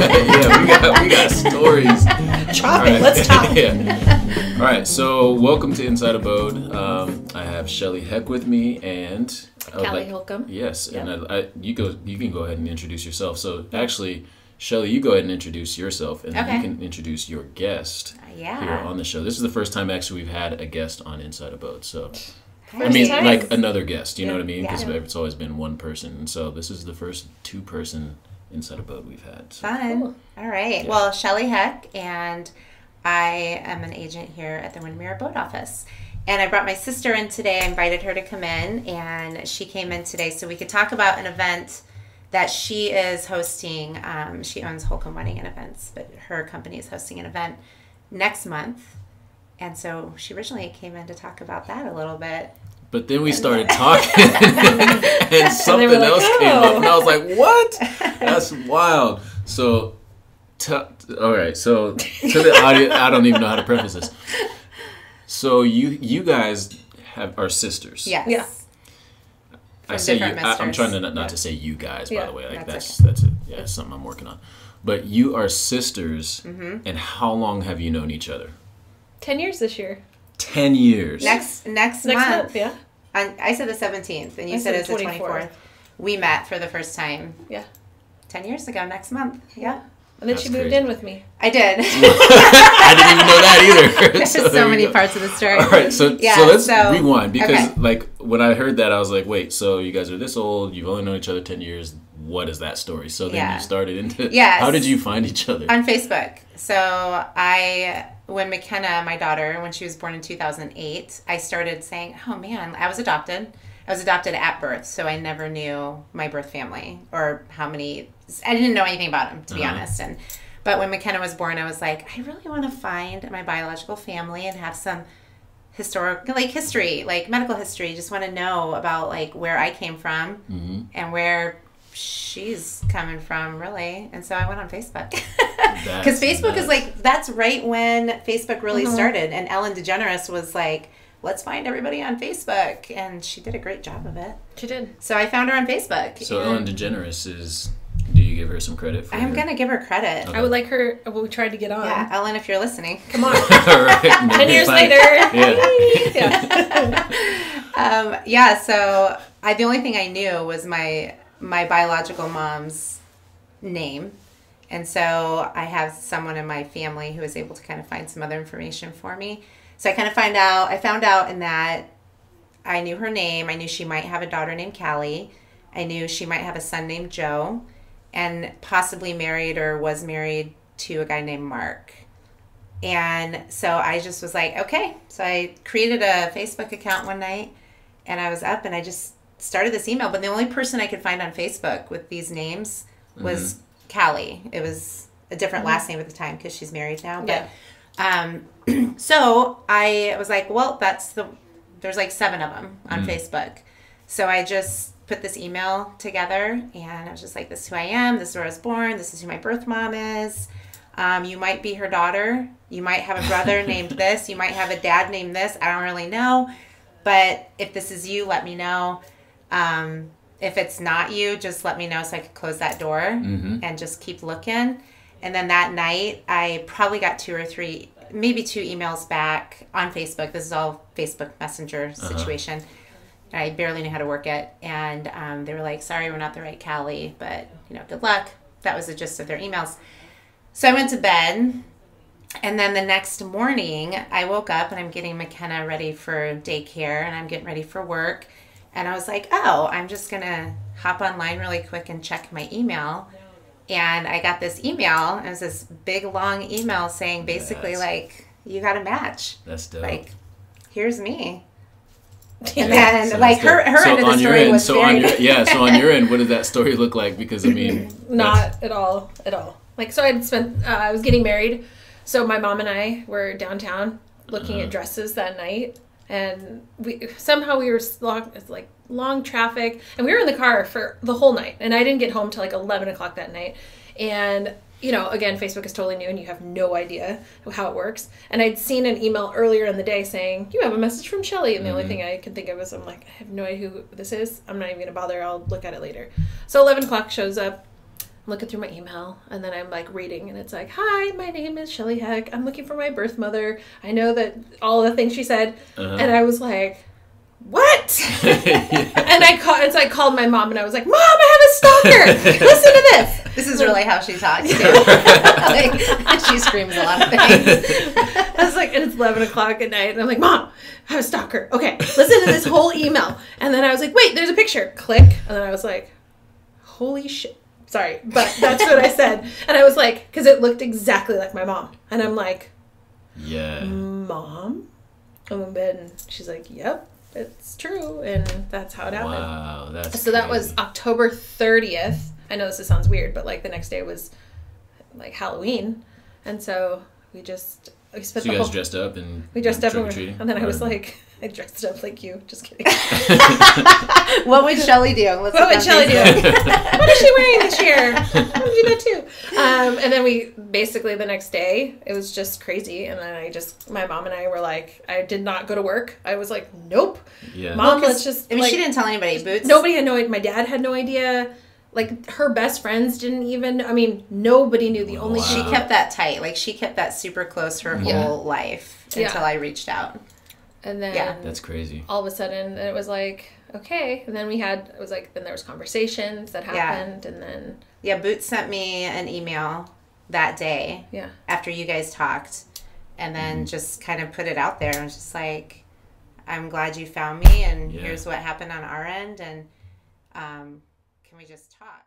we got stories. Chop it. Let's chop. Yeah. All right. So welcome to Inside Abode. I have Shelley Heck with me and Callie Holcomb. Yes, yep. And you can go ahead and introduce yourself. So actually, Shelley, you go ahead and introduce yourself, and then you can introduce your guest here on the show. This is the first time actually we've had a guest on Inside Abode. So. I mean, like another guest, you know what I mean? Because it's always been one person. And so this is the first two-person Inside Abode we've had. So. Fun. Cool. All right. Yeah. Well, Shelley Heck, and I am an agent here at the Windermere Abode office. And I brought my sister in today. I invited her to come in, and she came in today so we could talk about an event that she is hosting. She owns Holcomb Weddings and Events, but her company is hosting an event next month. And so she originally came in to talk about that a little bit. But then we started talking, and something else came up, and I was like, what? That's wild. So, all right, so to the audience, I don't even know how to preface this. So you guys are sisters. Yes. Yeah. I say you. I'm trying to not to say you guys, by the way. Like that's it. Yeah, it's something I'm working on. But you are sisters, and how long have you known each other? 10 years this year. 10 years. Next month. Yeah. I said the 17th, and you said it's the 24th. We met for the first time. Yeah. 10 years ago next month. Yeah. And then she moved in with me. I did. I didn't even know that either. There's so many parts of the story. All right, so let's rewind because like when I heard that I was like, wait, so you guys are this old, you've only known each other 10 years. What is that story? So then you started into how did you find each other? On Facebook. So when McKenna, my daughter, when she was born in 2008, I started saying, oh man, I was adopted. I was adopted at birth, so I never knew my birth family or how many. I didn't know anything about them, to be honest. But when McKenna was born, I was like, I really want to find my biological family and have some history, like medical history. Just want to know about like where I came from and where she's coming from, really. And so I went on Facebook because Facebook is like, that's right when Facebook really started, and Ellen DeGeneres was like, let's find everybody on Facebook, and she did a great job of it. She did. So I found her on Facebook. So Ellen DeGeneres is, do you give her some credit for I'm gonna give her credit. Okay. I would like her. We tried to get on. Yeah, Ellen, if you're listening, come on. Right, 10 years later. So the only thing I knew was my biological mom's name. And so I have someone in my family who was able to kind of find some other information for me. So I found out in that I knew her name. I knew she might have a daughter named Callie. I knew she might have a son named Joe, and possibly married or was married to a guy named Mark. And so I just was like, okay. So I created a Facebook account one night, and I was up, and I just started this email. But the only person I could find on Facebook with these names was Callie. It was a different last name at the time because she's married now. But so I was like, well, there's like 7 of them on Facebook. So I just put this email together, and I was just like, this is who I am. This is where I was born. This is who my birth mom is. You might be her daughter. You might have a brother named this. You might have a dad named this. I don't really know. But if this is you, let me know. If it's not you, just let me know so I could close that door and just keep looking. And then that night, I probably got 2 or 3, maybe 2 emails back on Facebook. This is all Facebook Messenger situation. I barely knew how to work it. And they were like, sorry, we're not the right Callie, but, good luck. That was the gist of their emails. So I went to bed. And then the next morning, I woke up, and I'm getting McKenna ready for daycare, and I'm getting ready for work. And I was like, oh, I'm just going to hop online really quick and check my email. And I got this email. It was this big, long email saying basically, like, you got a match. That's dope. Like, here's me. And then, her end of the story was so on your end, what did that story look like? Because, I mean... Not at all. Like, so I was getting married. So my mom and I were downtown looking at dresses that night. And we were long traffic, and we were in the car for the whole night. And I didn't get home till like 11 o'clock that night. And, again, Facebook is totally new, and you have no idea how it works. And I'd seen an email earlier in the day saying, you have a message from Shelley. And the only thing I could think of is, I'm like, I have no idea who this is. I'm not even going to bother. I'll look at it later. So 11 o'clock shows up. looking through my email, and then I'm like reading, and it's like, "Hi, my name is Shelley Heck. I'm looking for my birth mother. I know that all the things she said," and I was like, "What?" And I called my mom, and I was like, "Mom, I have a stalker. Listen to this." This is really how she talks too. Like, she screams a lot of things. I was like, and it's 11 o'clock at night, and I'm like, "Mom, I have a stalker. Okay, listen to this whole email." And then I was like, "Wait, there's a picture." Click, and then I was like, "Holy shit." Sorry, but that's what I said. And I was like, because it looked exactly like my mom. And I'm like, yeah, Mom? And then she's like, "Yep, it's true." And that's how it happened. Wow, that's so crazy. That was October 30th. I know this sounds weird, but like the next day was like Halloween. And so we spent so you guys dressed up and we dressed up and then I was like, I dressed up like you. Just kidding. What would Shelley do? What would Shelley do? What is she wearing this year? I'm gonna do that too. And then we basically the next day it was just crazy. And then my mom and I were like, I did not go to work. I was like, nope. Yeah. Mom, let's just. I mean, she didn't tell anybody. Boots. Nobody had no idea. My dad had no idea. Like, her best friends didn't even, I mean, nobody knew. The only She kept that tight. Like, she kept that super close her whole life until I reached out. And then... That's crazy. All of a sudden, it was like, okay. And then then there was conversations that happened, and then... Yeah, Boots sent me an email that day. Yeah. After you guys talked. And then just kind of put it out there. And was just like, I'm glad you found me, and here's what happened on our end, and... can we just talk?